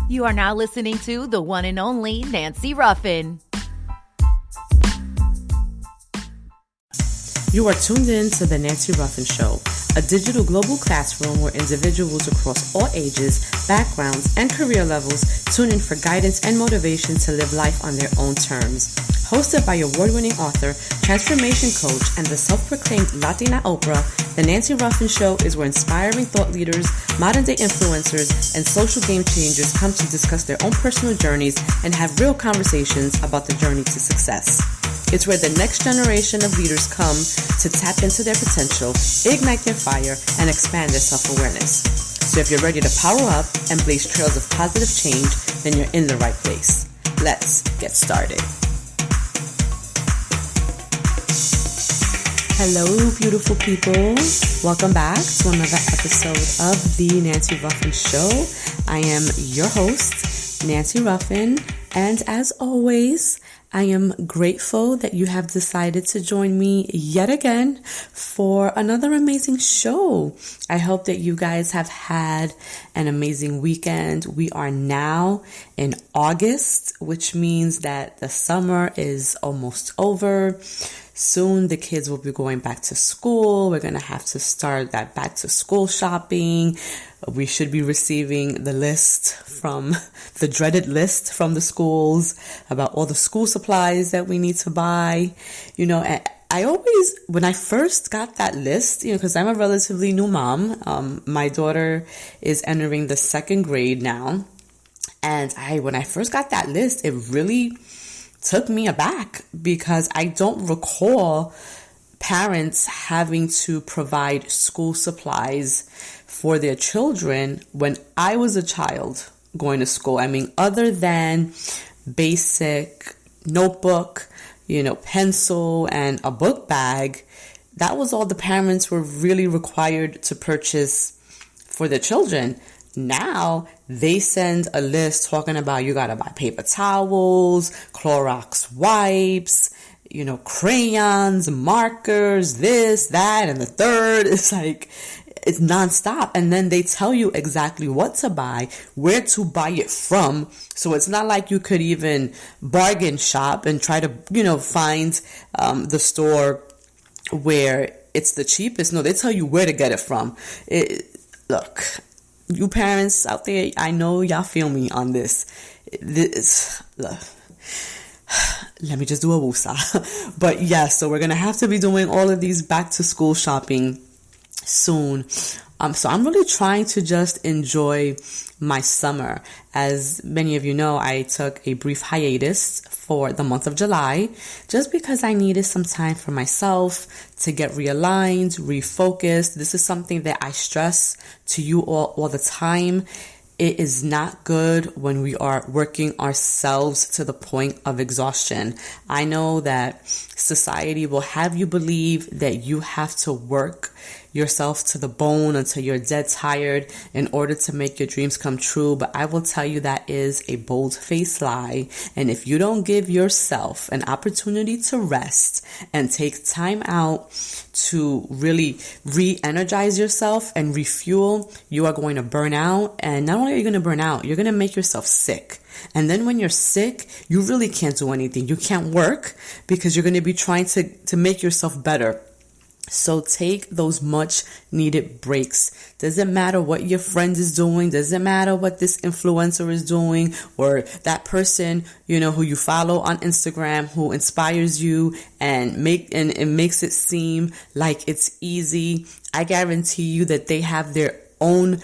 You are now listening to the one and only Nancy Ruffin. You are tuned in to the Nancy Ruffin Show, a digital global classroom where individuals across all ages, backgrounds, and career levels tune in for guidance and motivation to live life on their own terms. Hosted by award-winning author, transformation coach, and the self-proclaimed Latina Oprah, the Nancy Ruffin Show is where inspiring thought leaders, modern-day influencers, and social game changers come to discuss their own personal journeys and have real conversations about the journey to success. It's where the next generation of leaders come to tap into their potential, ignite their fire, and expand their self-awareness. So if you're ready to power up and blaze trails of positive change, then you're in the right place. Let's get started. Hello, beautiful people. Welcome back to another episode of the Nancy Ruffin Show. I am your host, Nancy Ruffin, and as always, I am grateful that you have decided to join me yet again for another amazing show. I hope that you guys have had an amazing weekend. We are now in August, which means that the summer is almost over. Soon the kids will be going back to school. We're going to have to start that back to school shopping. We should be receiving the dreaded list from the schools about all the school supplies that we need to buy. You know, I always, when I first got that list, because I'm a relatively new mom, my daughter is entering the second grade now. And when I first got that list, it really took me aback because I don't recall parents having to provide school supplies for their children when I was a child going to school. I mean, other than basic notebook, pencil and a book bag, that was all the parents were really required to purchase for their children. Now they send a list talking about you got to buy paper towels, Clorox wipes, crayons, markers, this, that, and the third. It's like, it's nonstop. And then they tell you exactly what to buy, where to buy it from. So it's not like you could even bargain shop and try to, find the store where it's the cheapest. No, they tell you where to get it from. Look, you parents out there, I know y'all feel me on this. Look. Let me just do a woosah. But yes, so we're going to have to be doing all of these back to school shopping soon. So I'm really trying to just enjoy my summer. As many of you know, I took a brief hiatus for the month of July just because I needed some time for myself to get realigned, refocused. This is something that I stress to you all the time. It is not good when we are working ourselves to the point of exhaustion. I know that society will have you believe that you have to work yourself to the bone until you're dead tired in order to make your dreams come true. But I will tell you that is a bold-faced lie. And if you don't give yourself an opportunity to rest and take time out to really re-energize yourself and refuel, you are going to burn out. And not only are you going to burn out, you're going to make yourself sick. And then when you're sick, you really can't do anything. You can't work because you're going to be trying to make yourself better. So take those much needed breaks. Doesn't matter what your friend is doing. Doesn't matter what this influencer is doing or that person, who you follow on Instagram who inspires you and it makes it seem like it's easy. I guarantee you that they have their own,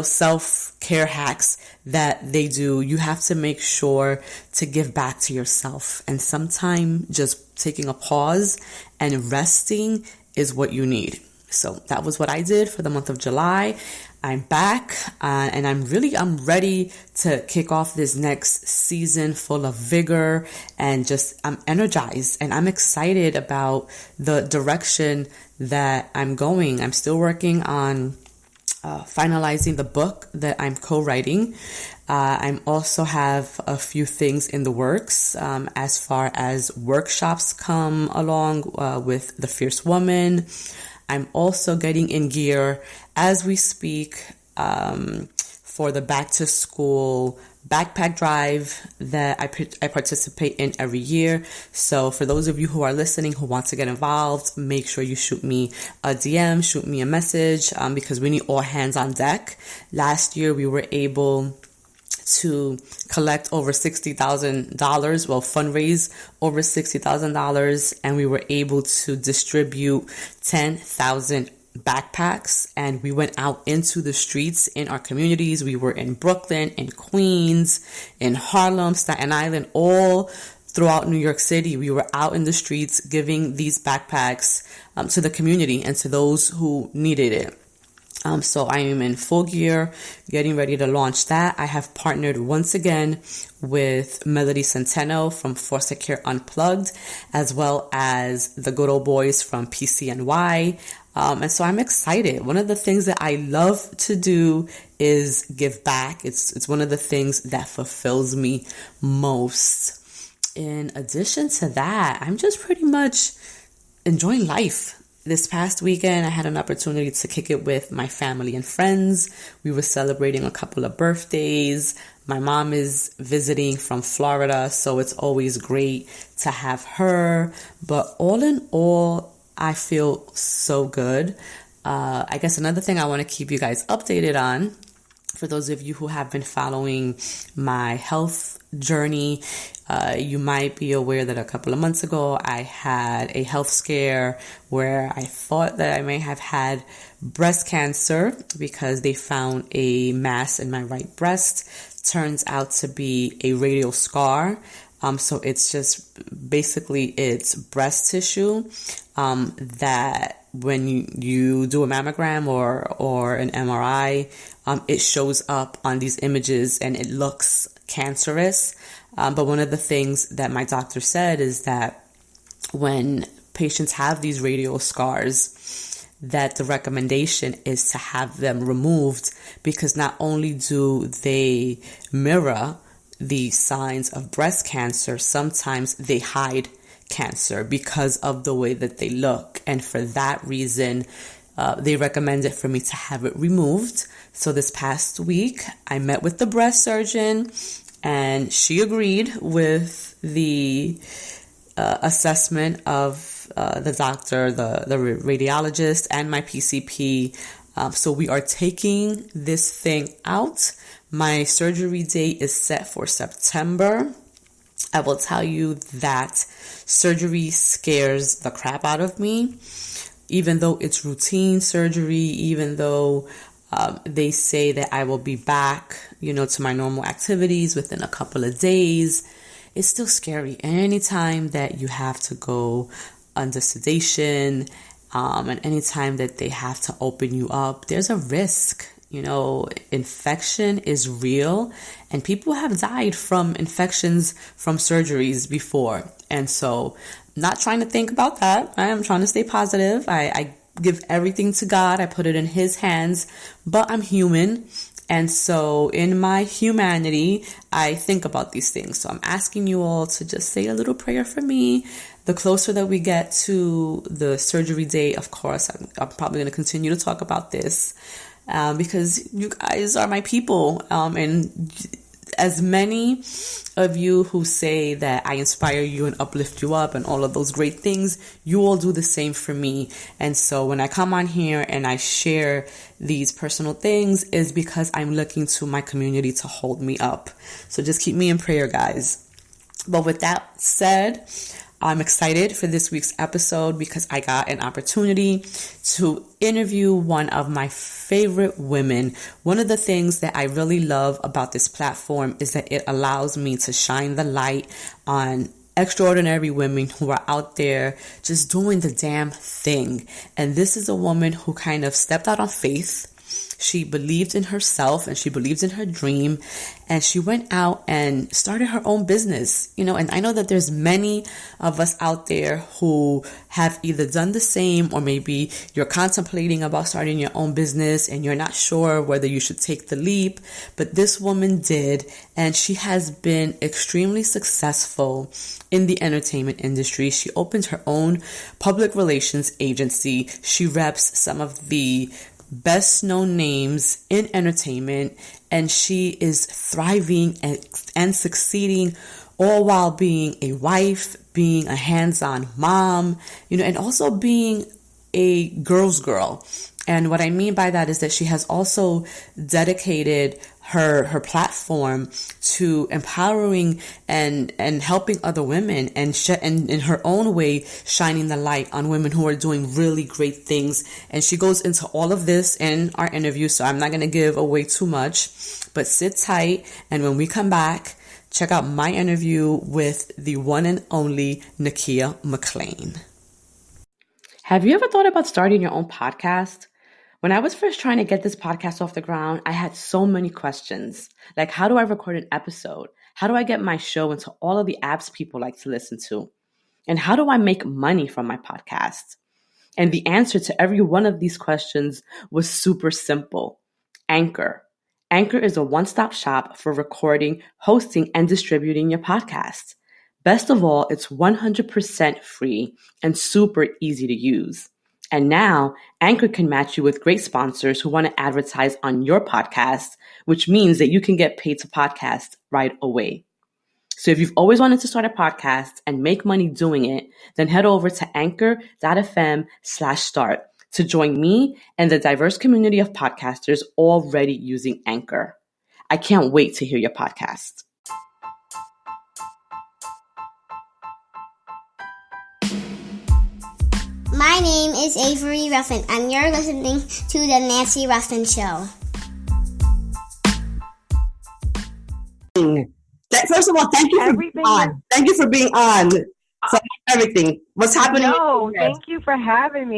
self-care hacks that they do. You have to make sure to give back to yourself. And sometimes just taking a pause and resting is what you need. So that was what I did for the month of July. I'm back and I'm ready to kick off this next season full of vigor and I'm energized and I'm excited about the direction that I'm going. I'm still working on finalizing the book that I'm co-writing. I also have a few things in the works as far as workshops come along with the Fierce Woman. I'm also getting in gear as we speak for the back to school backpack drive that I participate in every year. So for those of you who are listening who want to get involved, make sure you shoot me a DM, shoot me a message, because we need all hands on deck. Last year we were able to collect over $60,000, fundraise over $60,000, and we were able to distribute 10,000 backpacks, and we went out into the streets in our communities. We were in Brooklyn, in Queens, in Harlem, Staten Island, all throughout New York City. We were out in the streets giving these backpacks to the community and to those who needed it. So I am in full gear, getting ready to launch that. I have partnered once again with Melody Centeno from Foster Care Unplugged, as well as the good old boys from PCNY. And so I'm excited. One of the things that I love to do is give back. It's one of the things that fulfills me most. In addition to that, I'm just pretty much enjoying life. This past weekend, I had an opportunity to kick it with my family and friends. We were celebrating a couple of birthdays. My mom is visiting from Florida, so it's always great to have her. But all in all, I feel so good. I guess another thing I want to keep you guys updated on, for those of you who have been following my health journey, you might be aware that a couple of months ago I had a health scare where I thought that I may have had breast cancer because they found a mass in my right breast. Turns out to be a radial scar. So it's just basically it's breast tissue that when you do a mammogram or an MRI, it shows up on these images and it looks cancerous. But one of the things that my doctor said is that when patients have these radial scars, that the recommendation is to have them removed, because not only do they mirror the signs of breast cancer, sometimes they hide cancer because of the way that they look. And for that reason, they recommended for me to have it removed. So this past week, I met with the breast surgeon, and she agreed with the assessment of the doctor, the radiologist, and my PCP. So we are taking this thing out. My surgery date is set for September. I will tell you that surgery scares the crap out of me, even though it's routine surgery, even though they say that I will be back, to my normal activities within a couple of days. It's still scary. Anytime that you have to go under sedation, and anytime that they have to open you up, there's a risk. Infection is real, and people have died from infections from surgeries before. And so, not trying to think about that. I am trying to stay positive. I give everything to God. I put it in His hands, but I'm human. And so in my humanity, I think about these things. So I'm asking you all to just say a little prayer for me. The closer that we get to the surgery date, of course, I'm probably going to continue to talk about this. Because you guys are my people. And as many of you who say that I inspire you and uplift you up and all of those great things, you all do the same for me. And so when I come on here and I share these personal things, is because I'm looking to my community to hold me up. So just keep me in prayer, guys. But with that said, I'm excited for this week's episode because I got an opportunity to interview one of my favorite women. One of the things that I really love about this platform is that it allows me to shine the light on extraordinary women who are out there just doing the damn thing. And this is a woman who kind of stepped out on faith. She believed in herself and she believed in her dream, and she went out and started her own business, and I know that there's many of us out there who have either done the same, or maybe you're contemplating about starting your own business and you're not sure whether you should take the leap, but this woman did, and she has been extremely successful in the entertainment industry. She opened her own public relations agency. She reps some of the best known names in entertainment, and she is thriving and succeeding, all while being a wife, being a hands-on mom, and also being a girl's girl. And what I mean by that is that she has also dedicated her platform to empowering and helping other women, and in her own way shining the light on women who are doing really great things. And she goes into all of this in our interview, so I'm not going to give away too much, but sit tight. And when we come back, check out my interview with the one and only Nikkia McClain. Have you ever thought about starting your own podcast? When I was first trying to get this podcast off the ground, I had so many questions. Like, how do I record an episode? How do I get my show into all of the apps people like to listen to? And how do I make money from my podcast? And the answer to every one of these questions was super simple. Anchor. Anchor is a one-stop shop for recording, hosting, and distributing your podcast. Best of all, it's 100% free and super easy to use. And now, Anchor can match you with great sponsors who want to advertise on your podcast, which means that you can get paid to podcast right away. So if you've always wanted to start a podcast and make money doing it, then head over to anchor.fm/start to join me and the diverse community of podcasters already using Anchor. I can't wait to hear your podcast. My name is Avery Ruffin, and you're listening to The Nancy Ruffin Show. First of all, thank you for being on. Thank you for being on. So everything. What's happening? No, thank you for having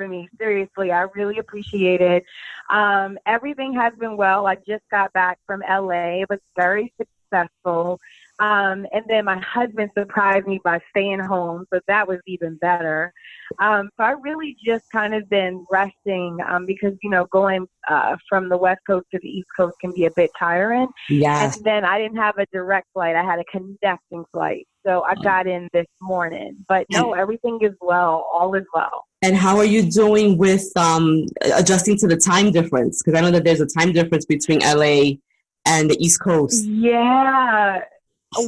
me. Seriously, I really appreciate it. Everything has been well. I just got back from LA. It was very successful. And then my husband surprised me by staying home, so that was even better. So I really just kind of been resting because, going from the West Coast to the East Coast can be a bit tiring. Yes. And then I didn't have a direct flight. I had a connecting flight. So I got in this morning. But no, everything is well. All is well. And how are you doing with adjusting to the time difference? Because I know that there's a time difference between LA and the East Coast. Yeah.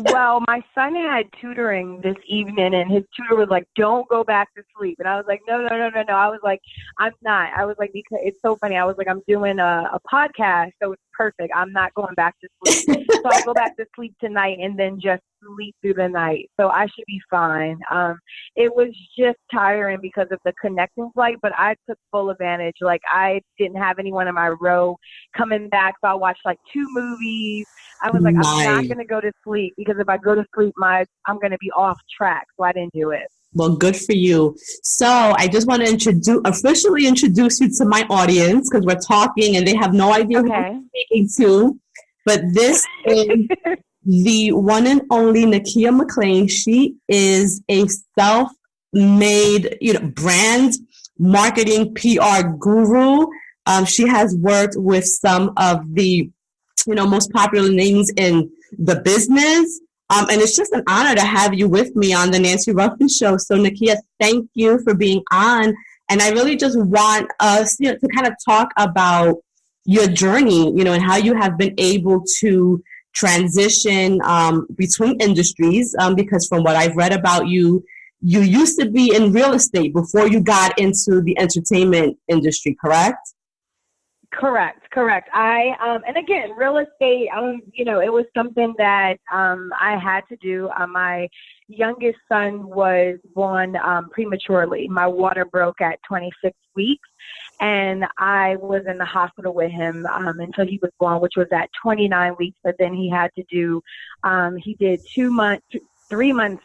Well, my son had tutoring this evening, and his tutor was like, "Don't go back to sleep." And I was like, No. I was like, I'm not. I was like, because it's so funny. I was like, I'm doing a podcast, so it's perfect. I'm not going back to sleep. So I'll go back to sleep tonight and then just sleep through the night. So I should be fine. It was just tiring because of the connecting flight, but I took full advantage. Like, I didn't have anyone in my row coming back, so I watched like 2 movies. I was like, I'm not going to go to sleep because if I go to sleep, I'm going to be off track. So I didn't do it. Well, good for you. So I just want to officially introduce you to my audience because we're talking and they have no idea who I'm speaking to. But this is the one and only Nikkia McClain. She is a self-made, brand marketing PR guru. She has worked with some of the most popular names in the business. And it's just an honor to have you with me on the Nancy Ruffin Show. So Nikkia, thank you for being on. And I really just want us, to kind of talk about your journey, and how you have been able to transition between industries. Because from what I've read about you, you used to be in real estate before you got into the entertainment industry, correct? Correct. And again, real estate, it was something that I had to do. My youngest son was born prematurely. My water broke at 26 weeks, and I was in the hospital with him until he was born, which was at 29 weeks. But then he had to do, he did 3 months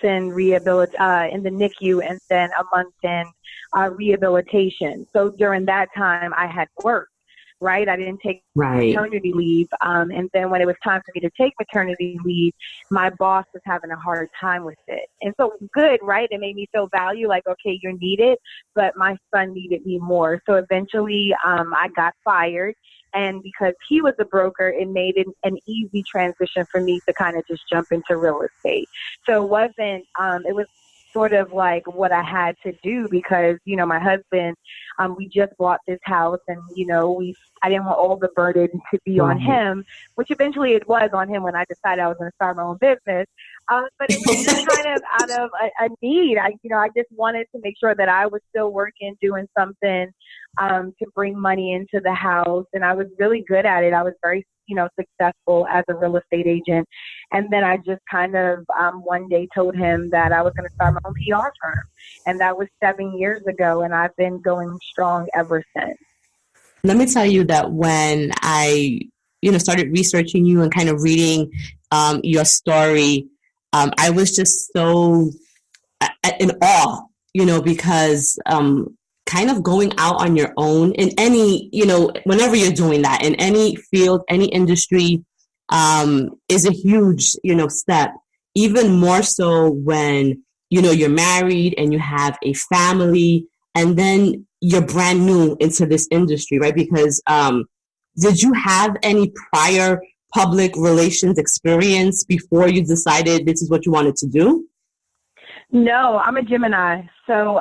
in in the NICU, and then a month in rehabilitation. So during that time, I had worked. Right. I didn't take maternity leave. And then when it was time for me to take maternity leave, my boss was having a hard time with it. And so it was good, right? It made me feel valued, like, okay, you're needed, but my son needed me more. So eventually I got fired. And because he was a broker, it made it an easy transition for me to kind of just jump into real estate. So it was sort of like what I had to do because, you know, my husband, we just bought this house and, you know, I didn't want all the burden to be on him, which eventually it was on him when I decided I was going to start my own business. But it was just kind of out of a need. I just wanted to make sure that I was still working, doing something to bring money into the house. And I was really good at it. I was very, you know, successful as a real estate agent. And then I just kind of one day told him that I was going to start my own PR firm. And that was 7 years ago. And I've been going strong ever since. Let me tell you that when I, you know, started researching you and kind of reading your story, I was just so in awe, you know, because kind of going out on your own in any, you know, whenever you're doing that in any field, any industry, is a huge, you know, step. Even more so when, you know, you're married and you have a family and then you're brand new into this industry, right? Because did you have any prior public relations experience before you decided this is what you wanted to do? No, I'm a Gemini. So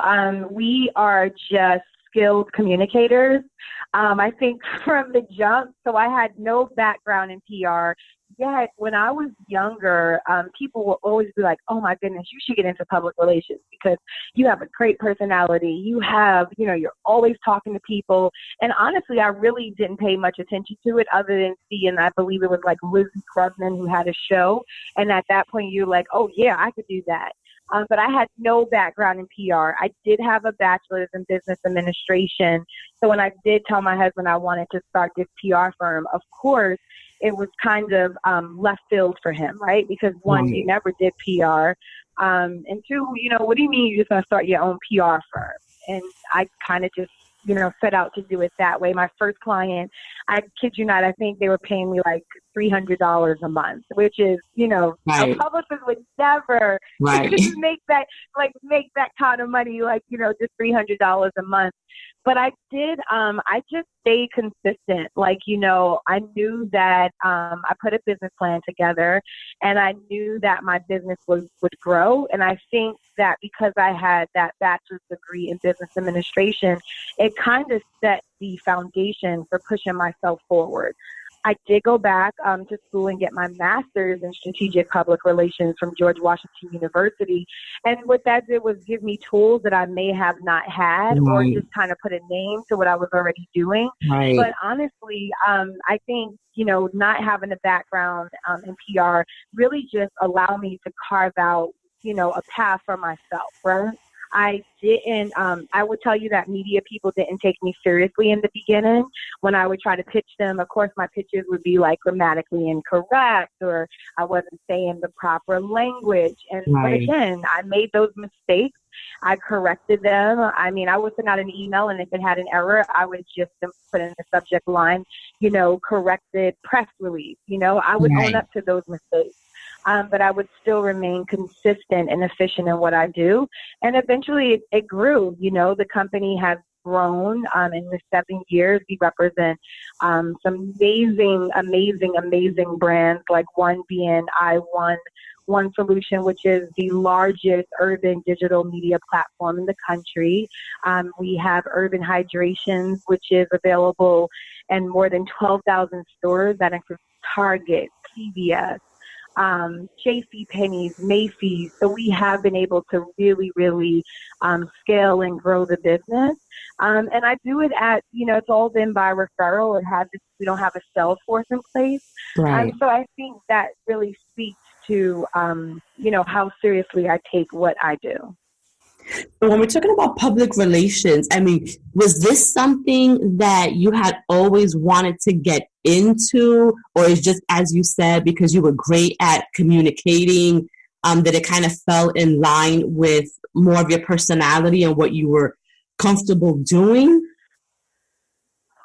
we are just skilled communicators. I think from the jump, so I had no background in PR. Yet when I was younger, people will always be like, oh my goodness, you should get into public relations because you have a great personality. You have, you know, you're always talking to people. And honestly, I really didn't pay much attention to it other than seeing, I believe it was like Lizzie Krugman who had a show. And at that point, you're like, oh yeah, I could do that. But I had no background in PR. I did have a bachelor's in business administration. So when I did tell my husband I wanted to start this PR firm, of course, it was kind of left field for him, right? Because one, you never did PR. And two, you know, what do you mean you're just going to start your own PR firm? And I kind of just, you know, set out to do it that way. My first client, I kid you not, I think they were paying me like $300 a month, which is, you know, a publicist would never make that kind of money, like, you know, just $300 a month. But I did, I just stayed consistent. Like, you know, I knew that I put a business plan together and I knew that my business would grow. And I think that because I had that bachelor's degree in business administration, it kind of set the foundation for pushing myself forward. I did go back to school and get my master's in strategic public relations from George Washington University. And what that did was give me tools that I may have not had or just kind of put a name to what I was already doing. But honestly, I think, you know, not having a background in PR really just allowed me to carve out, you know, a path for myself, right? I didn't, I would tell you that media people didn't take me seriously in the beginning. When I would try to pitch them, of course, my pitches would be like grammatically incorrect or I wasn't saying the proper language. And but again, I made those mistakes. I corrected them. I mean, I would send out an email and if it had an error, I would just put in the subject line, you know, corrected press release. You know, I would own up to those mistakes. But I would still remain consistent and efficient in what I do. And eventually it grew. You know, the company has grown in the 7 years. We represent some amazing brands, like one being One Solution, which is the largest urban digital media platform in the country. We have Urban Hydrations, which is available in more than 12,000 stores. That includes Target, CVS, JCPenney's, Macy's. So we have been able to really scale and grow the business. And I do it at, you know, it's all been by referral. We don't have a sales force in place. So I think that really speaks to, you know, how seriously I take what I do. When we're talking about public relations, I mean, was this something that you had always wanted to get into, or is just, as you said, because you were great at communicating, that it kind of fell in line with more of your personality and what you were comfortable doing?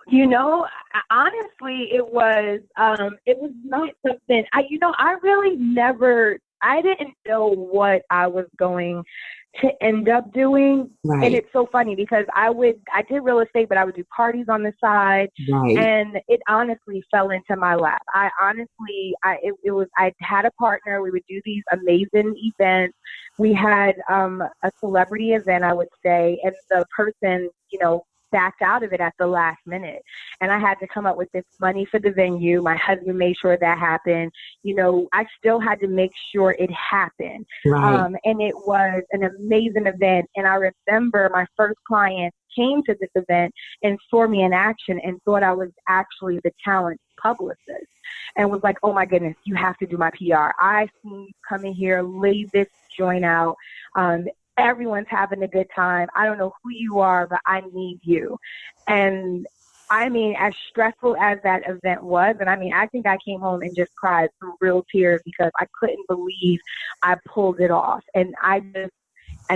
You know, honestly, it was not something, I didn't know what I was going to end up doing. And it's so funny because I did real estate, but I would do parties on the side. And it honestly fell into my lap. I had a partner. We would do these amazing events. we had a celebrity event, I would say, and the person, backed out of it at the last minute. And I had to come up with this money for the venue. My husband made sure that happened. I still had to make sure it happened. Right. And it was an amazing event. And I remember my first client came to this event and saw me in action and thought I was actually the talent publicist and was like, oh my goodness, you have to do my PR. I see you come in here, lay this joint out. Everyone's having a good time. I don't know who you are, but I need you. And I mean, as stressful as that event was, and I think I came home and just cried some real tears because I couldn't believe I pulled it off. And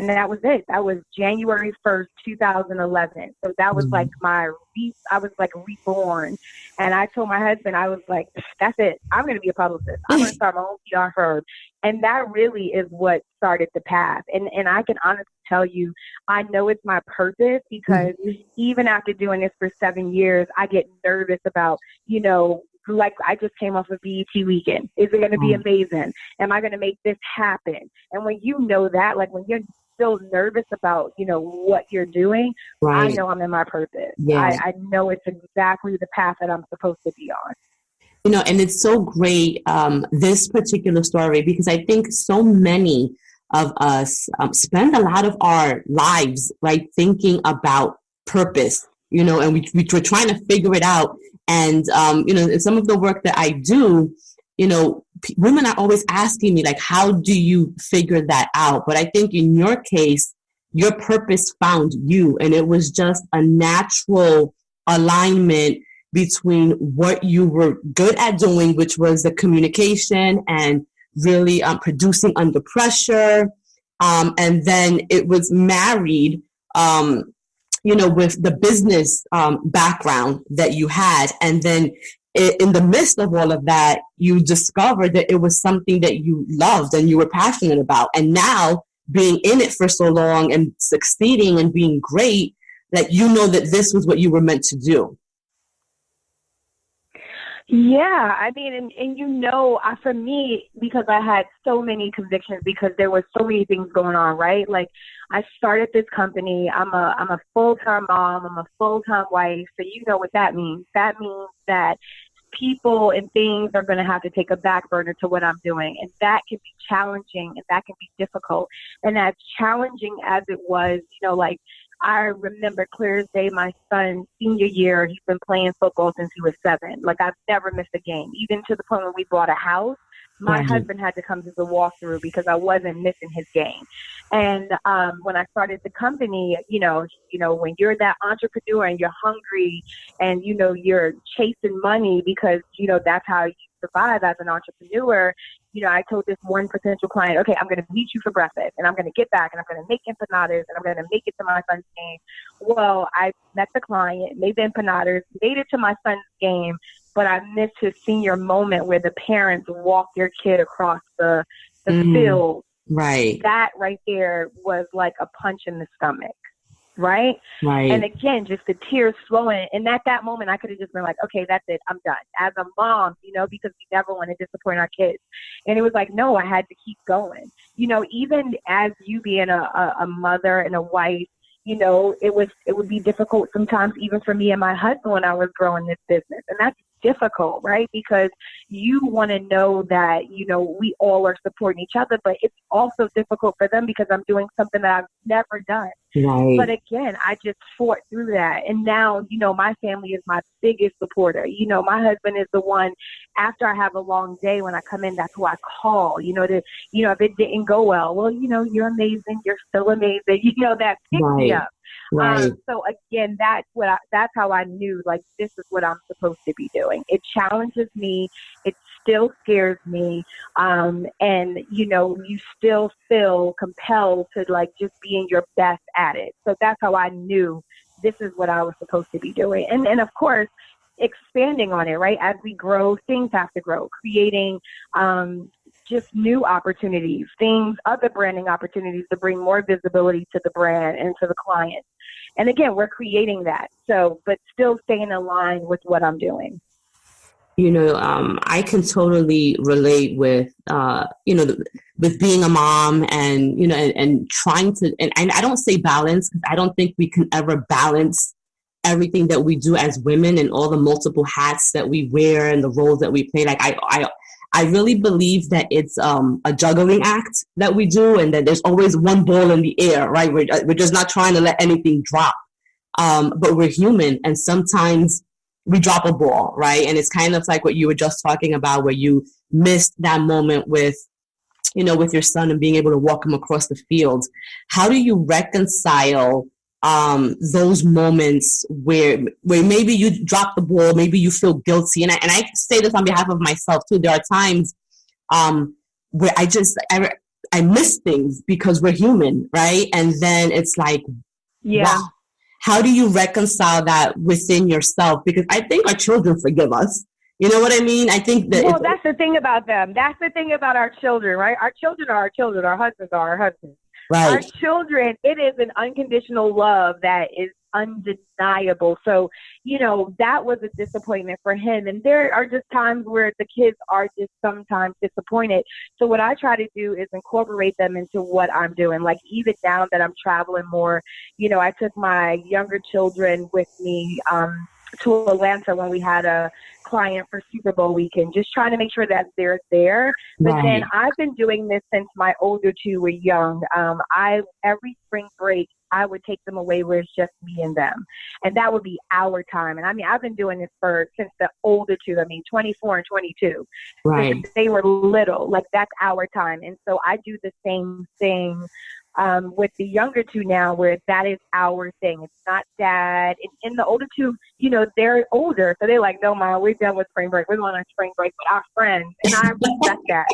that was it. That was January 1st, 2011. So that was like I was like reborn. And I told my husband, I was like, that's it. I'm going to be a publicist. I'm going to start my own PR firm. And that really is what started the path. And I can honestly tell you, I know it's my purpose because even after doing this for 7 years, I get nervous about, like I just came off of BET weekend. Is it going to be amazing? Am I going to make this happen? And when you know that, like when you're still nervous about, what you're doing, right. I know I'm in my purpose. Yeah. I know it's exactly the path that I'm supposed to be on. And it's so great, this particular story, because I think so many of us spend a lot of our lives, right, thinking about purpose, and we're trying to figure it out. And, in some of the work that I do, women are always asking me, like, how do you figure that out? But I think in your case, your purpose found you, and it was just a natural alignment between what you were good at doing, which was the communication and really producing under pressure. And then it was married, with the business background that you had. And then in the midst of all of that, you discovered that it was something that you loved and you were passionate about. And now being in it for so long and succeeding and being great, that that this was what you were meant to do. Yeah, and for me, because I had so many convictions, because there were so many things going on, right? Like I started this company. I'm a full-time mom. I'm a full-time wife. So you know what that means. That means that people and things are going to have to take a back burner to what I'm doing. And that can be challenging and that can be difficult. And as challenging as it was, I remember clear as day, my son's senior year, he's been playing football since he was 7. Like, I've never missed a game, even to the point when we bought a house. My husband had to come to the walkthrough because I wasn't missing his game. And when I started the company, when you're that entrepreneur and you're hungry and, you're chasing money because, that's how you survive as an entrepreneur. I told this one potential client, okay, I'm going to meet you for breakfast and I'm going to get back and I'm going to make empanadas and I'm going to make it to my son's game. Well, I met the client, made the empanadas, made it to my son's game, but I missed his senior moment where the parents walk their kid across the field. Right. That right there was like a punch in the stomach. Right. And again, just the tears flowing. And at that moment, I could have just been like, okay, that's it. I'm done. As a mom, because we never want to disappoint our kids. And it was like, no, I had to keep going. Even as you being a mother and a wife, it would be difficult sometimes even for me and my husband when I was growing this business. And that's difficult, right? Because you want to know that, we all are supporting each other, but it's also difficult for them because I'm doing something that I've never done. Right. But again, I just fought through that. And now, my family is my biggest supporter. My husband is the one, after I have a long day, when I come in, that's who I call, if it didn't go well, you're amazing. You're still amazing. That picks me up. Right. So again, that's how I knew, like, this is what I'm supposed to be doing. It challenges me. It still scares me. And you still feel compelled to like just being your best at it. So that's how I knew this is what I was supposed to be doing. And of course, expanding on it, right? As we grow, things have to grow, creating, just new opportunities, other branding opportunities to bring more visibility to the brand and to the client. And again, we're creating that. So, but still staying aligned with what I'm doing. I can totally relate with, with being a mom and, and trying to, and I don't say balance because I don't think we can ever balance everything that we do as women and all the multiple hats that we wear and the roles that we play. Like I really believe that it's a juggling act that we do, and that there's always one ball in the air, right? We're just not trying to let anything drop. But we're human, and sometimes we drop a ball, right? And it's kind of like what you were just talking about, where you missed that moment with your son and being able to walk him across the field. How do you reconcile those moments where maybe you drop the ball, maybe you feel guilty? And I say this on behalf of myself too. There are times where I miss things because we're human, right? And then it's like, wow. How do you reconcile that within yourself? Because I think our children forgive us. You know what I mean? I think that. Well, that's the thing about them. That's the thing about our children, right? Our children are our children. Our husbands are our husbands. Right. Our children, it is an unconditional love that is undeniable. So, that was a disappointment for him. And there are just times where the kids are just sometimes disappointed. So what I try to do is incorporate them into what I'm doing. Like, even now that I'm traveling more, I took my younger children with me to Atlanta when we had a client for Super Bowl weekend, just trying to make sure that they're there. But then I've been doing this since my older two were young. Every spring break, I would take them away where it's just me and them. And that would be our time. And I've been doing this since the older two, 24 and 22. Right. Since they were little, like that's our time. And so I do the same thing with the younger two now, where that is our thing. It's not dad. And the older two, they're older. So they're like, no, Mom, we're done with spring break. We're going on spring break with our friends. And I respect that.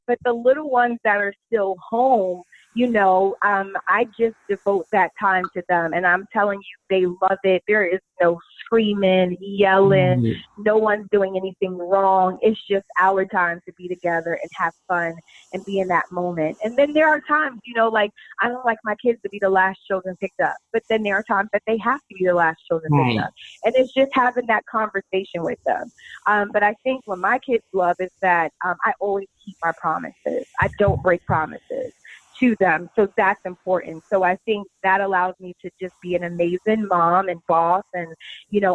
But the little ones that are still home, I just devote that time to them. And I'm telling you, they love it. There is no screaming, yelling. No one's doing anything wrong. It's just our time to be together and have fun and be in that moment. And then there are times, like, I don't like my kids to be the last children picked up. But then there are times that they have to be the last children picked up. And it's just having that conversation with them. But I think what my kids love is that I always keep my promises. I don't break promises to them. So that's important. So I think that allows me to just be an amazing mom and boss and,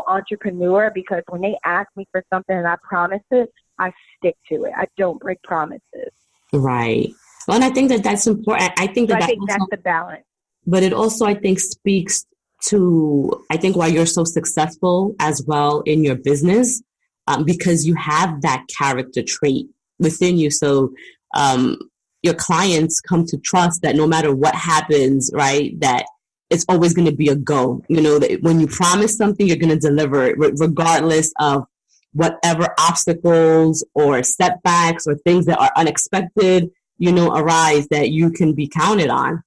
entrepreneur, because when they ask me for something and I promise it, I stick to it. I don't break promises. Right. Well, and I think that that's important. I think that's the balance. But it also, I think, speaks to, why you're so successful as well in your business, because you have that character trait within you. So, your clients come to trust that no matter what happens, right, that it's always going to be a go. That when you promise something, you're going to deliver it, regardless of whatever obstacles or setbacks or things that are unexpected, arise, that you can be counted on.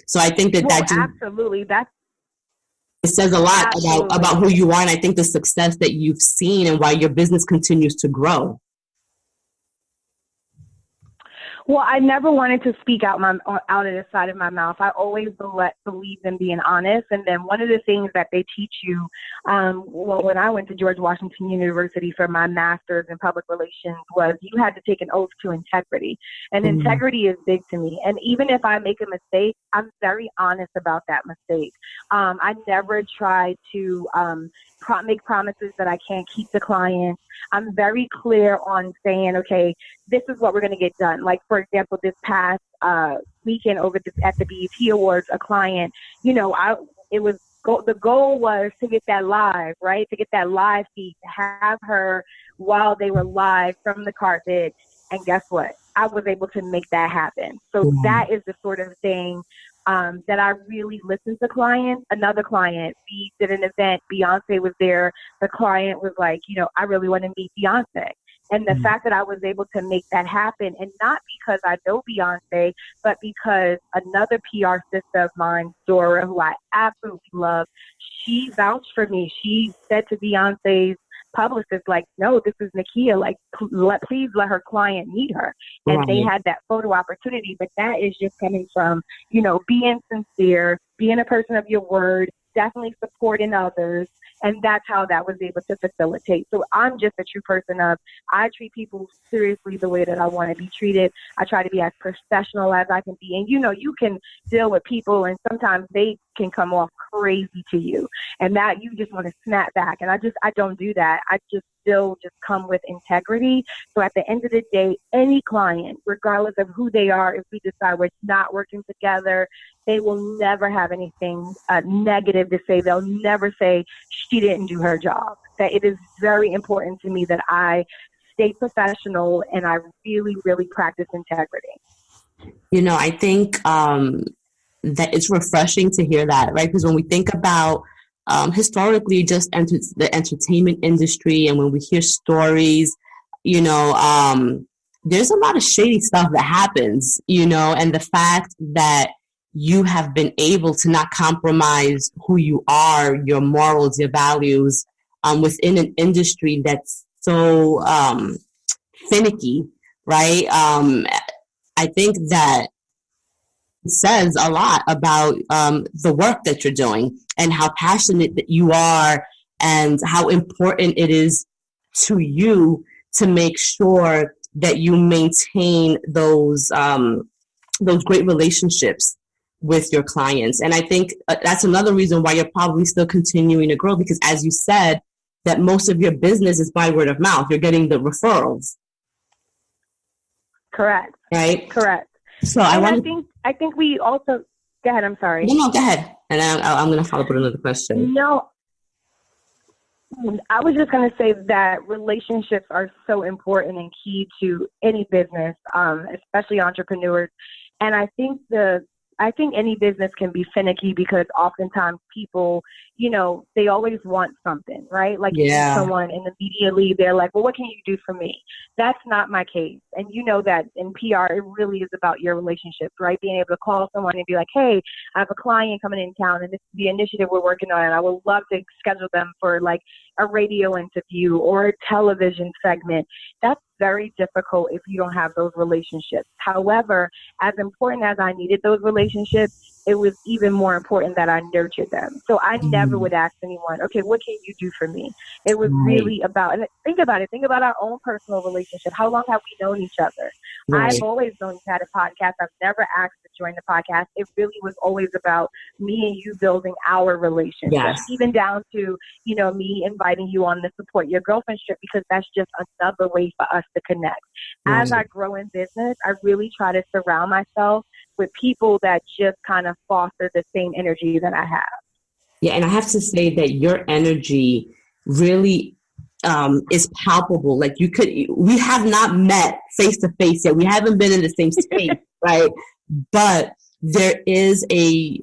So I think that absolutely, it says a lot about who you are, and I think the success that you've seen and why your business continues to grow. Well, I never wanted to speak out of the side of my mouth. I always believe in being honest. And then one of the things that they teach you, when I went to George Washington University for my master's in public relations, was you had to take an oath to integrity. And integrity is big to me. And even if I make a mistake, I'm very honest about that mistake. I never try to make promises that I can't keep to clients. I'm very clear on saying, okay, this is what we're going to get done. Like, for example, this past weekend at the BET Awards, a client, the goal was to get that live, right? To get that live feed, to have her while they were live from the carpet. And guess what? I was able to make that happen. So that is the sort of thing that I really listen to clients. Another client, we did an event, Beyonce was there. The client was like, I really want to meet Beyonce. And the fact that I was able to make that happen, and not because I know Beyonce, but because another PR sister of mine, Dora, who I absolutely love, she vouched for me. She said to Beyonce's publicist, like, no, this is Nikkia, like, please let her client meet her. And they had that photo opportunity. But that is just coming from, being sincere, being a person of your word, definitely supporting others, And that's how that was able to facilitate. So I'm just a true person of, I treat people seriously the way that I want to be treated. I try to be as professional as I can be. And, you can deal with people and sometimes they can come off crazy to you and that you just want to snap back. And I don't do that. I just still just come with integrity. So at the end of the day, any client, regardless of who they are, if we decide we're not working together, they will never have anything negative to say. They'll never say she didn't do her job. That it is very important to me that I stay professional and I really, really practice integrity. I think that it's refreshing to hear that, right? Because when we think about historically just the entertainment industry, and when we hear stories, there's a lot of shady stuff that happens, and the fact that you have been able to not compromise who you are, your morals, your values, within an industry that's so finicky, right? I think that says a lot about the work that you're doing and how passionate that you are and how important it is to you to make sure that you maintain those great relationships with your clients. And I think that's another reason why you're probably still continuing to grow, because as you said, that most of your business is by word of mouth. You're getting the referrals. Correct. Right? Correct. So I think we also, go ahead, I'm sorry. No, go ahead. And I'm going to follow up with another question. No, I was just going to say that relationships are so important and key to any business, especially entrepreneurs. And I think any business can be finicky because oftentimes people, they always want something, right? Like you meet someone and immediately they're like, well, what can you do for me? That's not my case. And you know that in PR, it really is about your relationships, right? Being able to call someone and be like, hey, I have a client coming in town and this is the initiative we're working on. And I would love to schedule them for like a radio interview or a television segment. That's very difficult if you don't have those relationships. However, as important as I needed those relationships, it was even more important that I nurtured them. So I never would ask anyone, okay, what can you do for me? It was really about, and think about our own personal relationship. How long have we known each other? Right. I've always known you had a podcast. I've never asked to join the podcast. It really was always about me and you building our relationship, even down to, me inviting you on the Support Your Girlfriend trip, because that's just another way for us to connect. As I grow in business, I really try to surround myself with people that just kind of foster the same energy that I have. Yeah, and I have to say that your energy really is palpable. Like we have not met face to face yet. We haven't been in the same space, right? But there is a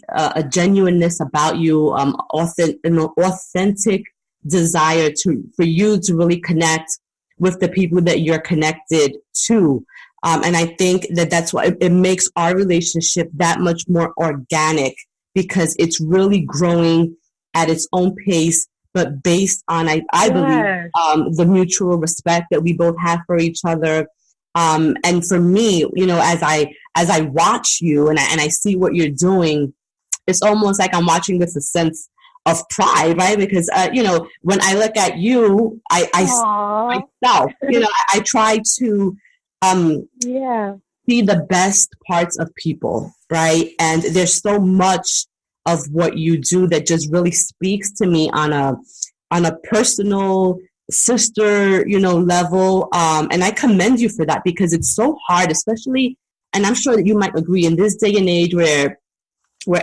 genuineness about you, an authentic desire for you to really connect with the people that you're connected to. And I think that's why it makes our relationship that much more organic, because it's really growing at its own pace, but based on, I believe, the mutual respect that we both have for each other. And for me, as I watch you and I see what you're doing, it's almost like I'm watching with a sense of pride, right? Because, when I look at you, I see myself, I try to see the best parts of people, right? And there's so much of what you do that just really speaks to me on a personal sister, level. And I commend you for that, because it's so hard, especially, and I'm sure that you might agree, in this day and age where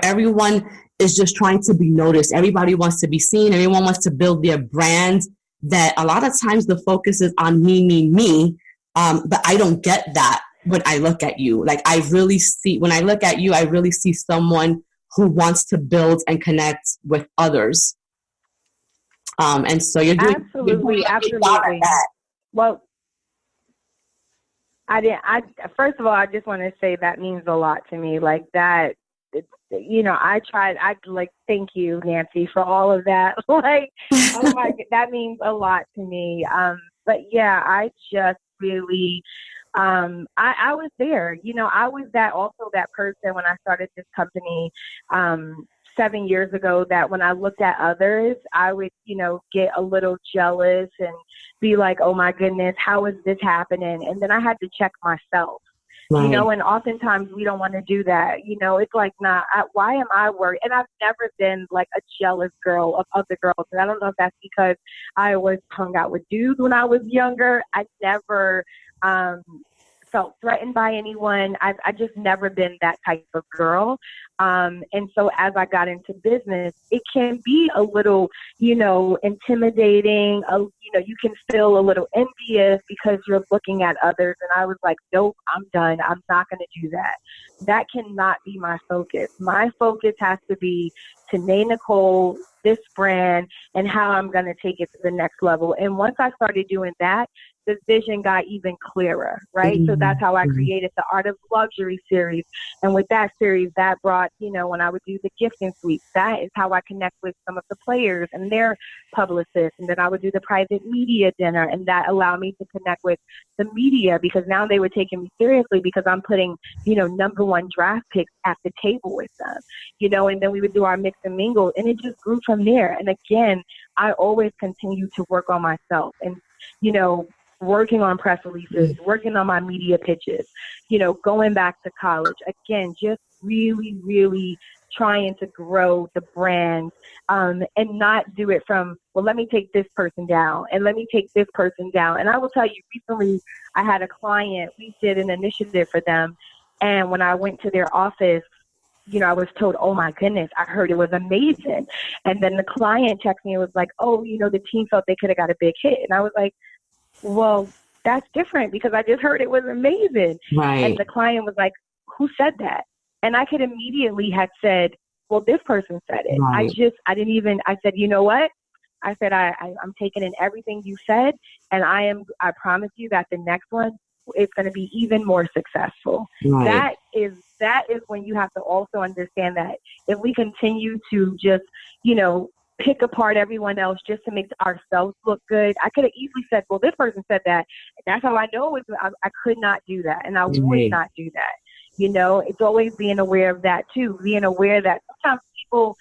everyone is just trying to be noticed. Everybody wants to be seen. Everyone wants to build their brand, that a lot of times the focus is on me. But I don't get that when I look at you. Like when I look at you, I really see someone who wants to build and connect with others. And so you're doing absolutely. Well, first of all, I just want to say that means a lot to me. Like that, thank you, Nancy, for all of that. Like, oh my, that means a lot to me. But yeah, I just really, I was there, I was that person when I started this company, 7 years ago that when I looked at others, I would, get a little jealous and be like, oh my goodness, how is this happening? And then I had to check myself. Right. And oftentimes we don't want to do that. It's like, nah, why am I worried? And I've never been like a jealous girl of other girls. And I don't know if that's because I always hung out with dudes when I was younger. I never felt threatened by anyone. I just never been that type of girl. And so as I got into business, it can be a little, intimidating. You can feel a little envious because you're looking at others. And I was like, nope, I'm done. I'm not going to do that. That cannot be my focus. My focus has to be Tene, Nicole, this brand, and how I'm going to take it to the next level. And once I started doing that, the vision got even clearer, right? So that's how I created the Art of Luxury series. And with that series, that brought, when I would do the gifting suite, that is how I connect with some of the players and their publicists. And then I would do the private media dinner, and that allowed me to connect with the media because now they were taking me seriously because I'm putting, number one draft picks at the table with them, and then we would do our mix and mingle, and it just grew from there. And again, I always continue to work on myself and, working on press releases, working on my media pitches, going back to college. Again, just really, really trying to grow the brand and not do it from, well, let me take this person down and let me take this person down. And I will tell you, recently I had a client, we did an initiative for them. And when I went to their office, I was told, oh my goodness, I heard it was amazing. And then the client texted me and was like, oh, the team felt they could have got a big hit. And I was like, well, that's different because I just heard it was amazing. Right. And the client was like, who said that? And I could immediately have said, well, this person said it. Right. I said, you know what? I said, I'm taking in everything you said. And I promise you that the next one is going to be even more successful. Right. That is when you have to also understand that if we continue to just, pick apart everyone else just to make ourselves look good. I could have easily said, well, this person said that. That's how I know it was. I could not do that. And I would not do that. It's always being aware of that too. Being aware that sometimes people,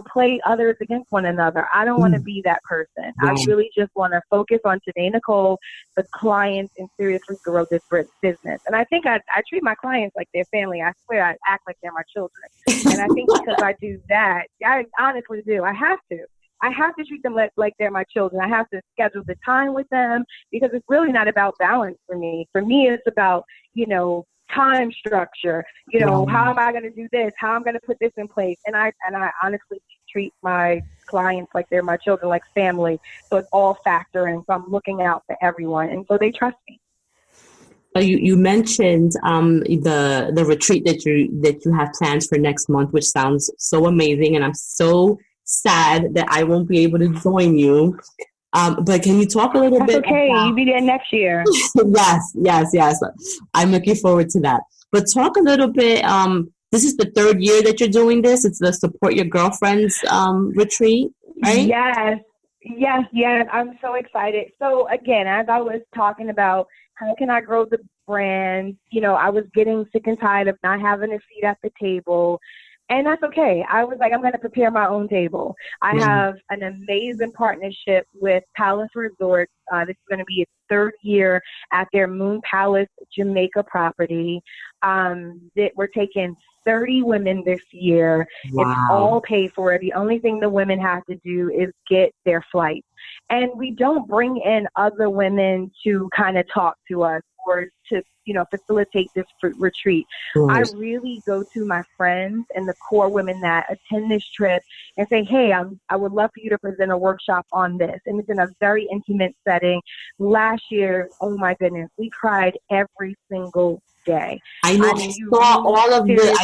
play others against one another. I don't want to be that person. Right. I really just want to focus on Tene, Nicole, the clients, and seriously grow this business. And I think I treat my clients like their family. I swear I act like they're my children. And I think because I do that, I honestly do. I have to treat them like they're my children. I have to schedule the time with them because it's really not about balance for me. For me, it's about, time structure, how am I going to do this? How I'm going to put this in place? And I honestly treat my clients like they're my children, like family. So it's all factoring. So I'm looking out for everyone. And so they trust me. You mentioned the retreat that you have planned for next month, which sounds so amazing. And I'm so sad that I won't be able to join you. But can you talk a little bit? Okay, you'll be there next year. Yes. I'm looking forward to that. But talk a little bit. This is the third year that you're doing this. It's the Support Your Girlfriends retreat, right? Yes. I'm so excited. So again, as I was talking about, how can I grow the brand? I was getting sick and tired of not having a seat at the table. And that's okay. I was like, I'm going to prepare my own table. I have an amazing partnership with Palace Resorts. This is going to be its third year at their Moon Palace Jamaica property. We're taking 30 women this year. Wow. It's all paid for. The only thing the women have to do is get their flights. And we don't bring in other women to kind of talk to us or to, facilitate this retreat. I really go to my friends and the core women that attend this trip and say, hey, I would love for you to present a workshop on this. And it's in a very intimate setting. Last year, oh my goodness, we cried every single day. I know. I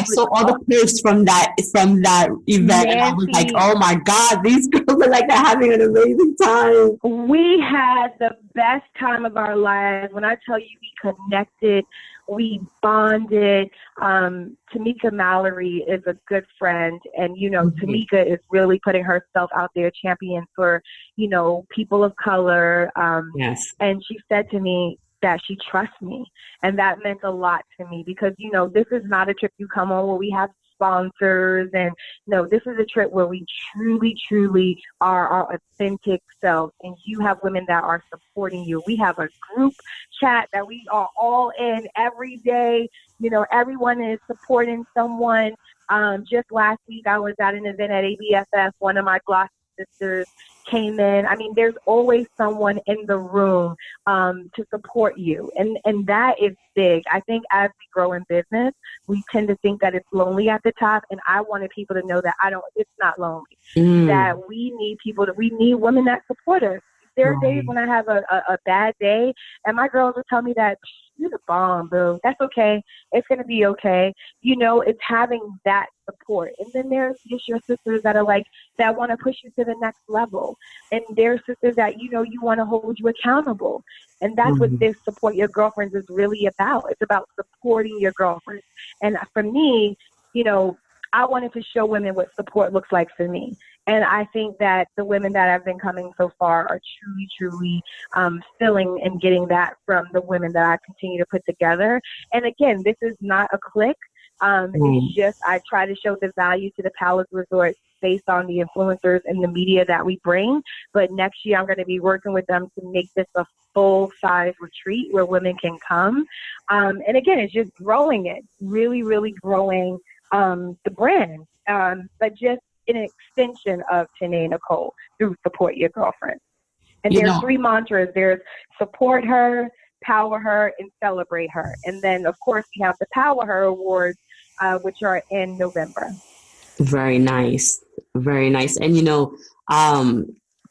saw all the posts from that event, Nancy, and I was like, "Oh my God, these girls are like they're having an amazing time." We had the best time of our lives. When I tell you, we connected, we bonded. Tamika Mallory is a good friend, and Tamika is really putting herself out there, champion for people of color. Yes, and she said to me that she trusts me. And that meant a lot to me because, this is not a trip you come on where we have sponsors. And no, this is a trip where we truly, truly are our authentic selves. And you have women that are supporting you. We have a group chat that we are all in every day. You know, everyone is supporting someone. Just last week, I was at an event at ABFF. One of my Gloss sisters came in. I mean, there's always someone in the room to support you. And that is big. I think as we grow in business, we tend to think that it's lonely at the top. And I wanted people to know that it's not lonely, that we need women that support us. There are days when I have a bad day and my girls will tell me that you're the bomb, boo. That's okay. It's going to be okay. You know, it's having that support. And then there's just your sisters that are like, that want to push you to the next level. And there's sisters that, you know, you want to hold you accountable. And that's what this Support Your Girlfriends is really about. It's about supporting your girlfriends. And for me, you know, I wanted to show women what support looks like for me. And I think that the women that have been coming so far are truly, truly feeling and getting that from the women that I continue to put together. And again, this is not a clique. It's just I try to show the value to the Palace Resort based on the influencers and the media that we bring. But next year, I'm going to be working with them to make this a full-size retreat where women can come. And again, it's just growing it, really, really growing the brand, but just an extension of Tene and Nicole through Support Your Girlfriend. And there's 3 mantras. There's support her, power her, and celebrate her. And then, of course, we have the Power Her Awards, which are in November. Very nice. Very nice. And, you know,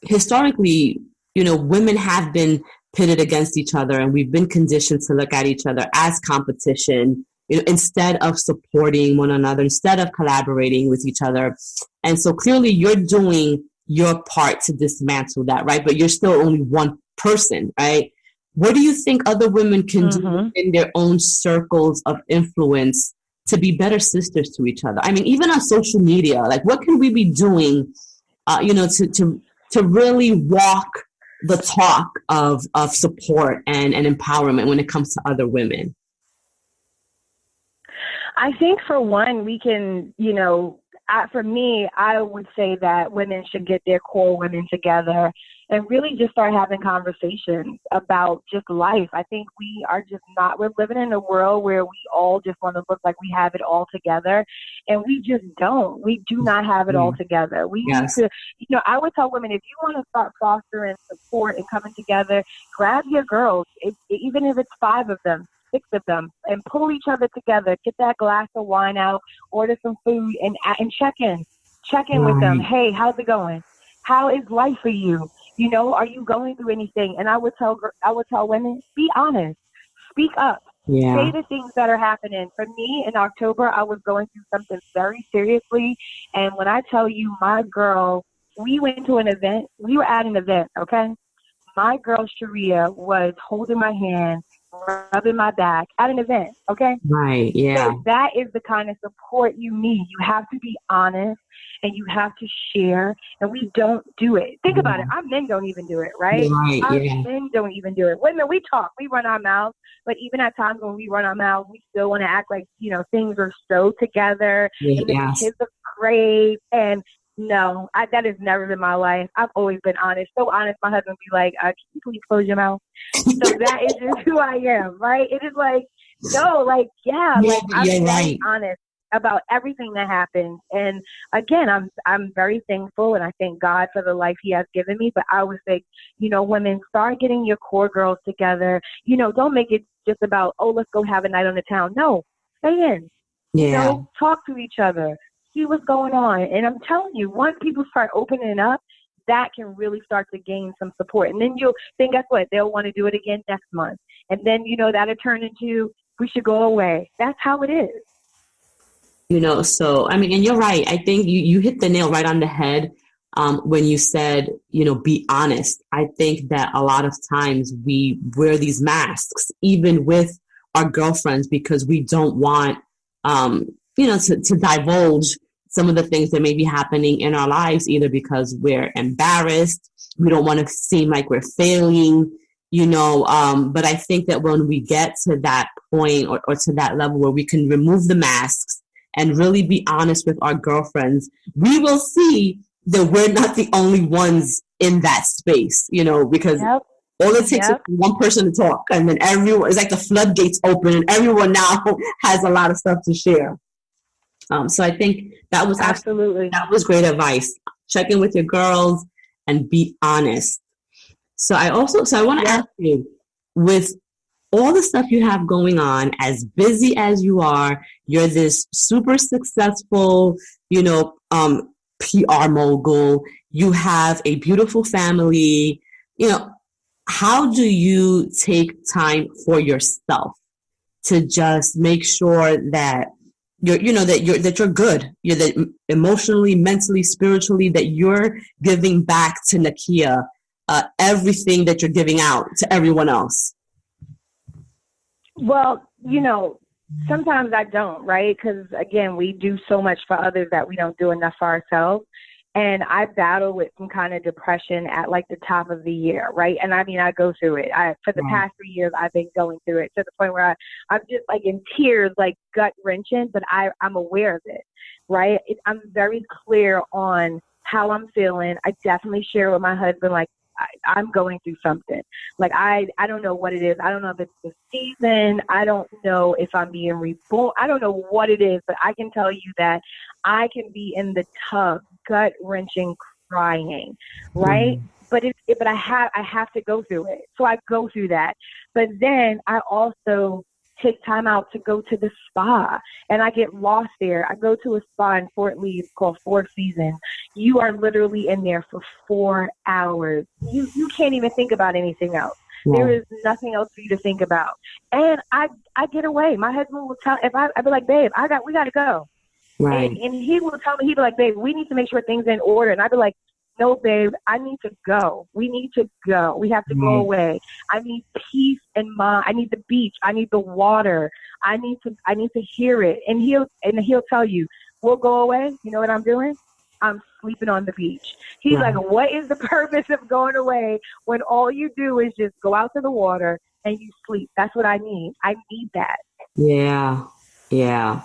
historically, you know, women have been pitted against each other and we've been conditioned to look at each other as competition, you know, instead of supporting one another, instead of collaborating with each other. And so clearly you're doing your part to dismantle that, right? But you're still only one person, right? What do you think other women can do in their own circles of influence to be better sisters to each other? I mean, even on social media, like what can we be doing, you know, to really walk the talk of support and empowerment when it comes to other women? I think for one, we can, you know, for me, I would say that women should get their core women together and really just start having conversations about just life. I think we're living in a world where we all just want to look like we have it all together, and we just don't. We do not have it all together. We need to, you know, I would tell women, if you want to start fostering support and coming together, grab your girls, even if it's 5 of them, 6 of them, and pull each other together. Get that glass of wine out, order some food, and check in with them. Hey, how's it going? How is life for you? You know, are you going through anything? And I would tell women, be honest, speak up, say the things that are happening. For me, in October, I was going through something very seriously, and when I tell you, my girl, we went to an event. We were at an event, okay? My girl Sharia was holding my hand, rubbing my back at an event, okay? Right, yeah. So that is the kind of support you need. You have to be honest and you have to share, and we don't do it. Think about it. Our men don't even do it, right? Our men don't even do it. Women, we talk, we run our mouths, but even at times when we run our mouths, we still want to act like, you know, things are so together, and the kids are great, and no, that has never been my life. I've always been honest. So honest, my husband would be like, can you please close your mouth? So that is just who I am, right? It is like, no, like, I'm very honest about everything that happens. And again, I'm very thankful, and I thank God for the life he has given me. But I would say, you know, women, start getting your core girls together. You know, don't make it just about, oh, let's go have a night on the town. No, stay in. You know, talk to each other. See what's going on. And I'm telling you, once people start opening up, that can really start to gain some support. And then guess what? They'll want to do it again next month. And then, you know, that'll turn into, we should go away. That's how it is. You know, so, I mean, and you're right. I think you hit the nail right on the head when you said, you know, be honest. I think that a lot of times we wear these masks, even with our girlfriends, because we don't want, you know, to divulge some of the things that may be happening in our lives, either because we're embarrassed, we don't want to seem like we're failing, you know, but I think that when we get to that point or to that level where we can remove the masks and really be honest with our girlfriends, we will see that we're not the only ones in that space, because all it takes is one person to talk, and then everyone, it's like the floodgates open and everyone now has a lot of stuff to share. So I think that was absolutely, that was great advice. Check in with your girls and be honest. So I want to ask you, with all the stuff you have going on, as busy as you are, you're this super successful, PR mogul, you have a beautiful family, how do you take time for yourself to just make sure that you're good, you're that emotionally, mentally, spiritually, that you're giving back to Nikkia everything that you're giving out to everyone else? Well, sometimes I don't, right? Because, again, we do so much for others that we don't do enough for ourselves. And I battle with some kind of depression at like the top of the year, right? And I mean, I go through it. For the past 3 years, I've been going through it to the point where I'm just like in tears, like gut wrenching, but I'm aware of it, right? I'm very clear on how I'm feeling. I definitely share with my husband, like, I'm going through something. Like, I don't know what it is. I don't know if it's the season. I don't know if I'm being reborn. I don't know what it is, but I can tell you that I can be in the tub, gut wrenching, crying, right? But I have to go through it. So I go through that. But then I also take time out to go to the spa, and I get lost there. I go to a spa in Fort Lee. It's called Four Seasons. You are literally in there for 4 hours. You can't even think about anything else. Yeah. There is nothing else for you to think about. And I get away. My husband will tell, I'd be like, babe, we got to go. Right. And he will tell me, he'd be like, babe, we need to make sure things are in order. And I'd be like, no, babe, I need to go. We need to go. We have to go away. I need peace and mind. I need the beach. I need the water. I need to hear it. And he'll tell you, we'll go away. You know what I'm doing? I'm sleeping on the beach. He's like, what is the purpose of going away when all you do is just go out to the water and you sleep? That's what I need. I need that. Yeah. Yeah.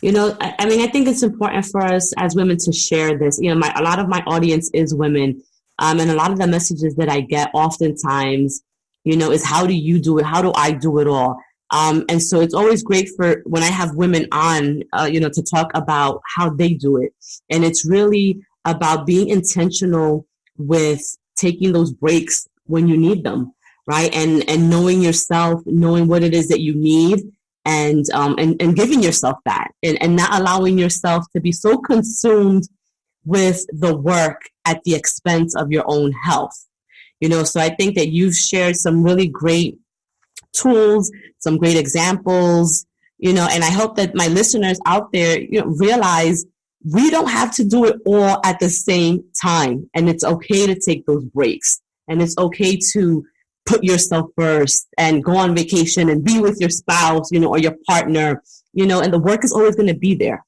I mean, I think it's important for us as women to share this. A lot of my audience is women. And a lot of the messages that I get oftentimes, is how do you do it? How do I do it all? And so it's always great for when I have women on, to talk about how they do it. And it's really about being intentional with taking those breaks when you need them, right? And knowing yourself, knowing what it is that you need, and giving yourself that, and not allowing yourself to be so consumed with the work at the expense of your own health. So I think that you've shared some really great tools, some great examples, and I hope that my listeners out there, realize we don't have to do it all at the same time. And it's okay to take those breaks, and it's okay to put yourself first and go on vacation and be with your spouse, or your partner, and the work is always going to be there.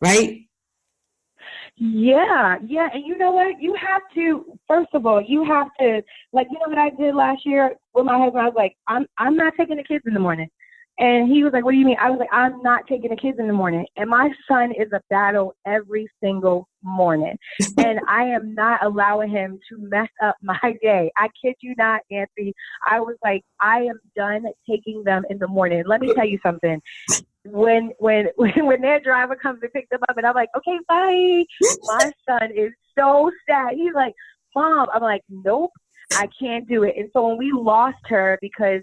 Right? Yeah. And you know what? You have to, first of all, like, what I did last year with my husband? I was like, I'm not taking the kids in the morning. And he was like, what do you mean? I was like, I'm not taking the kids in the morning. And my son is a battle every single morning. And I am not allowing him to mess up my day. I kid you not, Nancy. I was like, I am done taking them in the morning. Let me tell you something. When their driver comes to pick them up and I'm like, okay, bye. My son is so sad. He's like, Mom. I'm like, nope, I can't do it. And so when we lost her because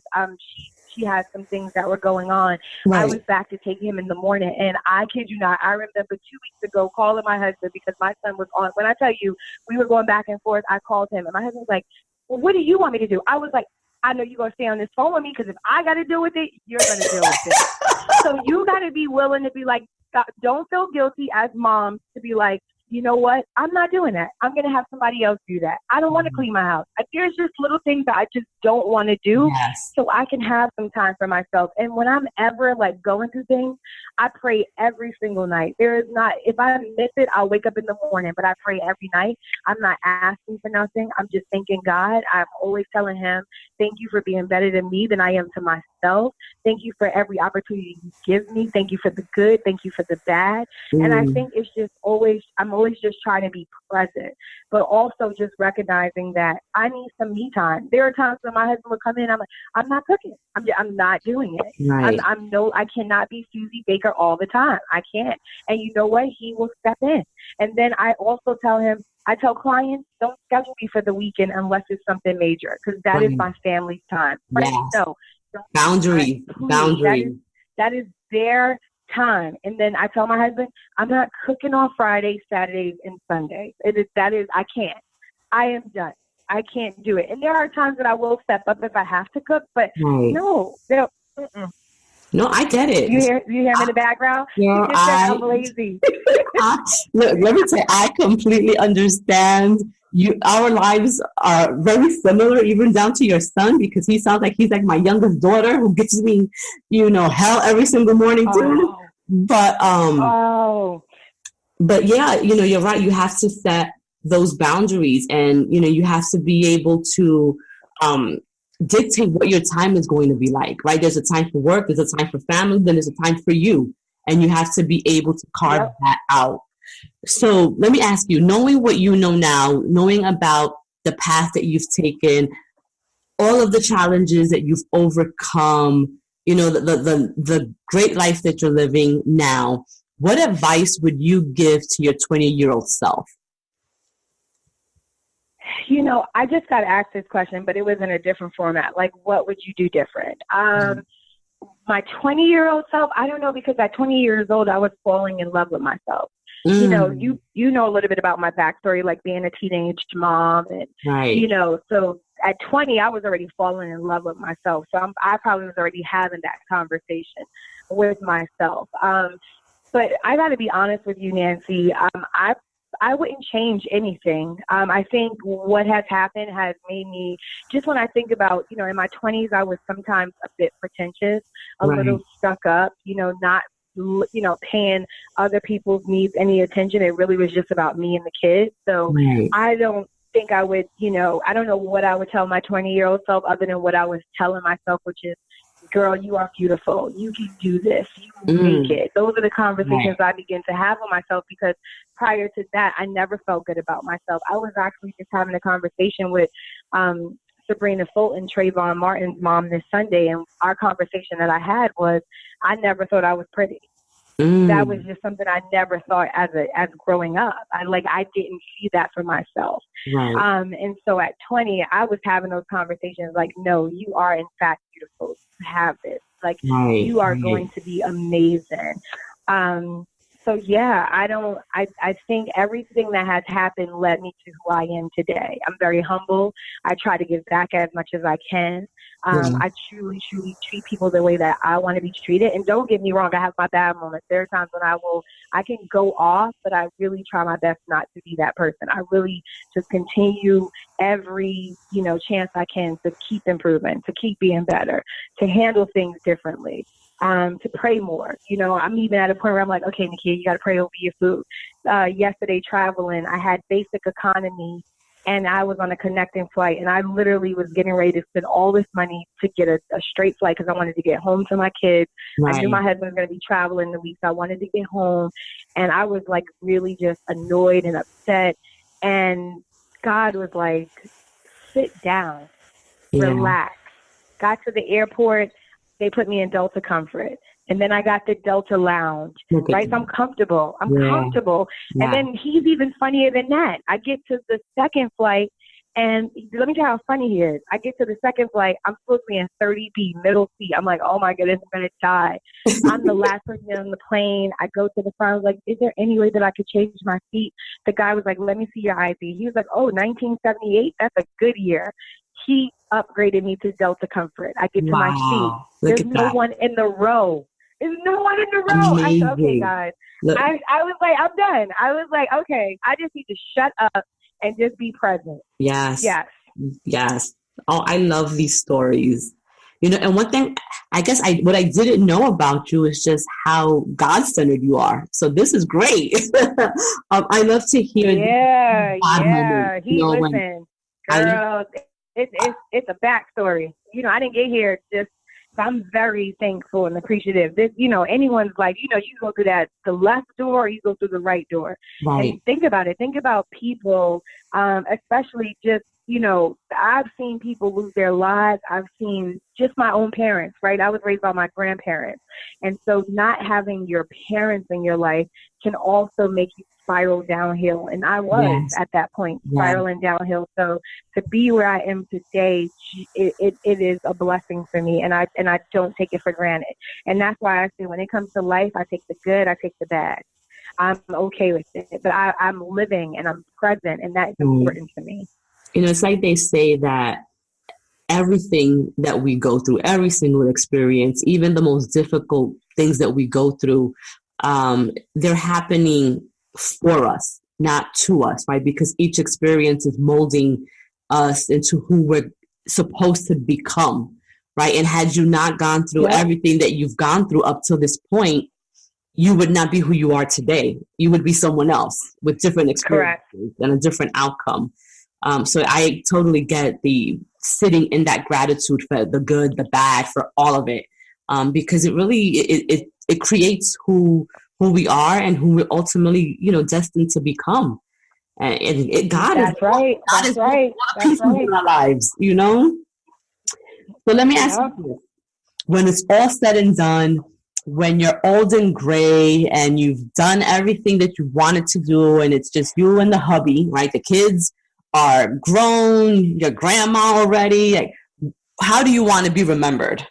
she had some things that were going on, right, I was back to take him in the morning. And I kid you not, I remember 2 weeks ago calling my husband because my son was on. When I tell you, we were going back and forth, I called him and my husband was like, well, what do you want me to do? I was like, I know you're going to stay on this phone with me because if I got to deal with it, you're going to deal with it. So you got to be willing to be like, don't feel guilty as moms to be like, you know what? I'm not doing that. I'm going to have somebody else do that. I don't want to clean my house. There's just little things that I just don't want to do, so I can have some time for myself. And when I'm ever like going through things, I pray every single night. If I miss it, I'll wake up in the morning, but I pray every night. I'm not asking for nothing. I'm just thanking God. I'm always telling him, thank you for being better than me than I am to myself. Thank you for every opportunity you give me. Thank you for the good. Thank you for the bad. And I think it's just I'm always just trying to be present, but also just recognizing that I need some me time. There are times when my husband would come in, I'm like, I'm not cooking. I'm not doing it. Right. I cannot be Susie Baker all the time. I can't. And you know what? He will step in. And then I also I tell clients, don't schedule me for the weekend unless it's something major, because that is my family's time. Right? Yes. No. Boundary. That is their time. And then I tell my husband, I'm not cooking on Fridays, Saturdays, and Sundays. I can't. I am done. I can't do it. And there are times that I will step up if I have to cook, but no. No, I get it. You hear him in the background? Yeah, He just said I'm lazy. Look, let me say, I completely understand. Our lives are very similar, even down to your son, because he sounds like he's like my youngest daughter who gives me, hell every single morning too. But yeah, you're right. You have to set those boundaries, and you have to be able to dictate what your time is going to be like, right? There's a time for work, there's a time for family, then there's a time for you, and you have to be able to carve that out. So let me ask you, knowing what you know now, knowing about the path that you've taken, all of the challenges that you've overcome, the great life that you're living now, what advice would you give to your 20-year-old self? I just got asked this question, but it was in a different format. Like, what would you do different? My 20-year-old self, I don't know, because at 20 years old, I was falling in love with myself. You know a little bit about my backstory, like being a teenage mom, and so at 20, I was already falling in love with myself. So I probably was already having that conversation with myself. But I got to be honest with you, Nancy. I wouldn't change anything. I think what has happened has made me, just when I think about, in my 20s, I was sometimes a bit pretentious, a little stuck up, not, paying other people's needs any attention. It really was just about me and the kids. So I don't think I would, I don't know what I would tell my 20-year-old self other than what I was telling myself, which is, girl, you are beautiful. You can do this. You can make it. Those are the conversations I begin to have with myself, because prior to that, I never felt good about myself. I was actually just having a conversation with Sabrina Fulton, Trayvon Martin's mom, this Sunday, and our conversation that I had was, I never thought I was pretty. That was just something I never thought as growing up. I didn't see that for myself. And so at 20, I was having those conversations like, no, you are in fact beautiful. You have this. You are going to be amazing. So yeah, I think everything that has happened led me to who I am today. I'm very humble. I try to give back as much as I can. I truly treat people the way that I want to be treated. And don't get me wrong, I have my bad moments. There are times when I can go off, but I really try my best not to be that person. I really just continue every, chance I can to keep improving, to keep being better, to handle things differently. To pray more. I'm even at a point where I'm like, okay, Nikkia, you got to pray over your food. Yesterday traveling, I had basic economy and I was on a connecting flight, and I literally was getting ready to spend all this money to get a straight flight because I wanted to get home to my kids. I knew my husband was going to be traveling the week, so I wanted to get home. And I was really just annoyed and upset. And God was like, sit down, relax. Got to the airport. They put me in Delta Comfort. And then I got the Delta Lounge, right? So I'm comfortable. Comfortable. Yeah. And then he's even funnier than that. I get to the second flight, and let me tell you how funny he is. I get to the second flight. I'm supposed to be in 30B, middle seat. I'm like, oh, my goodness, I'm going to die. I'm the last person on the plane. I go to the front. I was like, is there any way that I could change my seat? The guy was like, let me see your ID. He was like, oh, 1978? That's a good year. He upgraded me to Delta Comfort. I get to my seat. There's no one in the row. There's no one in the row. Amazing. I said, okay, guys. I was like, I'm done. I was like, okay, I just need to shut up and just be present. Yes. Oh, I love these stories. And one thing, I guess what I didn't know about you is just how God-centered you are. So this is great. I love to hear. Yeah. Listen, girl, it's a backstory. I didn't get here just So I'm very thankful and appreciative. This, anyone's like, you go through the left door or you go through the right door. Right. And think about it. Think about people, especially just, I've seen people lose their lives. I've seen just my own parents, right? I was raised by my grandparents. And so not having your parents in your life can also make you spiral downhill. And I was at that point spiraling downhill. So to be where I am today, it is a blessing for me. And I don't take it for granted. And that's why I say when it comes to life, I take the good, I take the bad. I'm okay with it, but I'm living and I'm present, and that's important to me. It's like they say that everything that we go through, every single experience, even the most difficult things that we go through, they're happening for us, not to us, right? Because each experience is molding us into who we're supposed to become, right? And had you not gone through everything that you've gone through up to this point, you would not be who you are today. You would be someone else with different experiences and a different outcome. So I totally get the sitting in that gratitude for the good, the bad, for all of it, because it really it creates who we are and who we're ultimately destined to become. And God is right. God is right. That's right. In our lives, So let me ask you, when it's all said and done, when you're old and gray and you've done everything that you wanted to do, and it's just you and the hubby, right? The kids are grown, your grandma already. Like, how do you want to be remembered?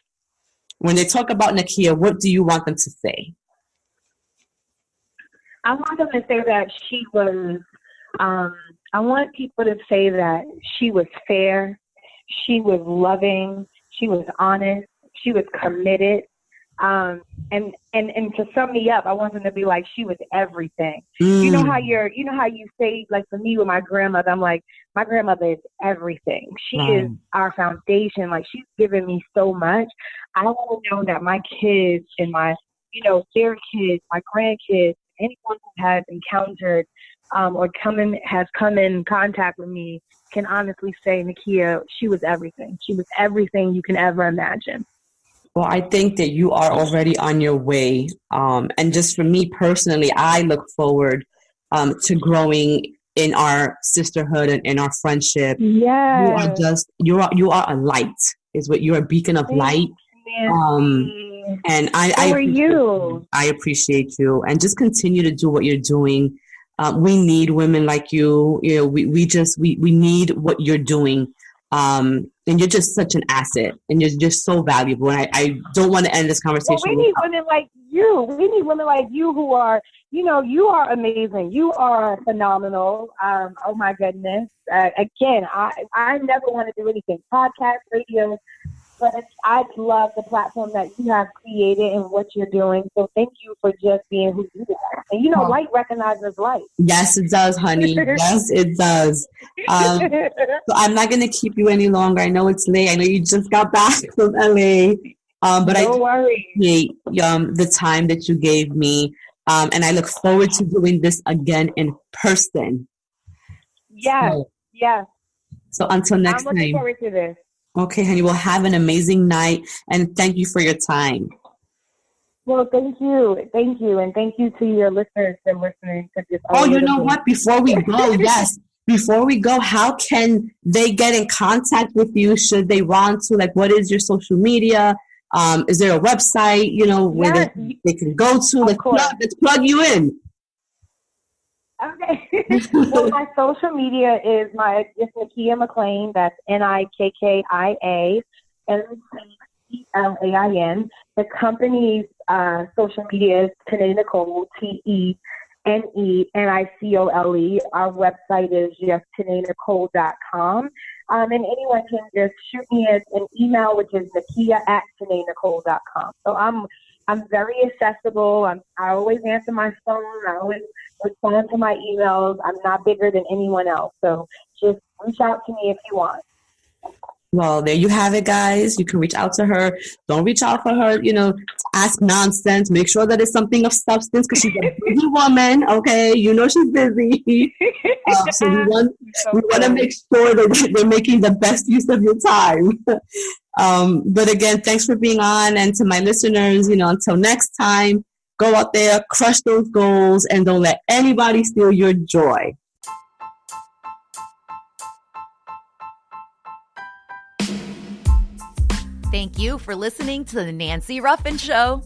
When they talk about Nikkia, what do you want them to say? I want them to say that she was, I want people to say that she was fair, she was loving, she was honest, she was committed. And to sum me up, I want them to be like, she was everything. You know how you say, like for me with my grandmother, I'm like, my grandmother is everything. She is our foundation. Like, she's given me so much. I want to know that my kids and my, their kids, my grandkids, anyone who has encountered or has come in contact with me can honestly say, Nikkia, she was everything. She was everything you can ever imagine. Well, I think that you are already on your way. And just for me personally, I look forward to growing in our sisterhood and in our friendship. Yeah. You are a light, is what you're a beacon of light. And I appreciate you, and just continue to do what you're doing. We need women like you. We need what you're doing. And you're just such an asset, and you're just so valuable. And I don't want to end this conversation. Well, we need women like you. We need women like you who are, you are amazing. You are phenomenal. Oh my goodness. Again, I never want to do anything, podcast, radio, but I love the platform that you have created and what you're doing. So thank you for just being who you are. And light recognizes light. Yes, it does, honey. Yes, it does. So I'm not going to keep you any longer. I know it's late. I know you just got back from LA. But I appreciate the time that you gave me. And I look forward to doing this again in person. Yes, yes. So until next time. I'm looking forward to this. Okay, honey. Well, have an amazing night, and thank you for your time. Well, thank you, and thank you to your listeners for listening to this. Oh, you know what? Before we go, how can they get in contact with you? Should they want to? Like, what is your social media? Is there a website? Where they can go to? Let's plug you in. Okay. Well, my social media is it's Nikkia McClain. That's Nikkia McClain. The company's social media is Tene Nicole, TeNeNicole. Our website is just TeneNicole.com. And anyone can just shoot me an email, which is Nikkia@TeneNicole.com. So I'm very accessible. I always answer my phone. I always respond to my emails. I'm not bigger than anyone else. So just reach out to me if you want. Well, there you have it, guys. You can reach out to her. Don't reach out for her, to ask nonsense. Make sure that it's something of substance because she's a busy woman, okay? She's busy. So we want to make sure that they're making the best use of your time. But again, thanks for being on. And to my listeners, until next time, go out there, crush those goals, and don't let anybody steal your joy. Thank you for listening to the Nancy Ruffin Show.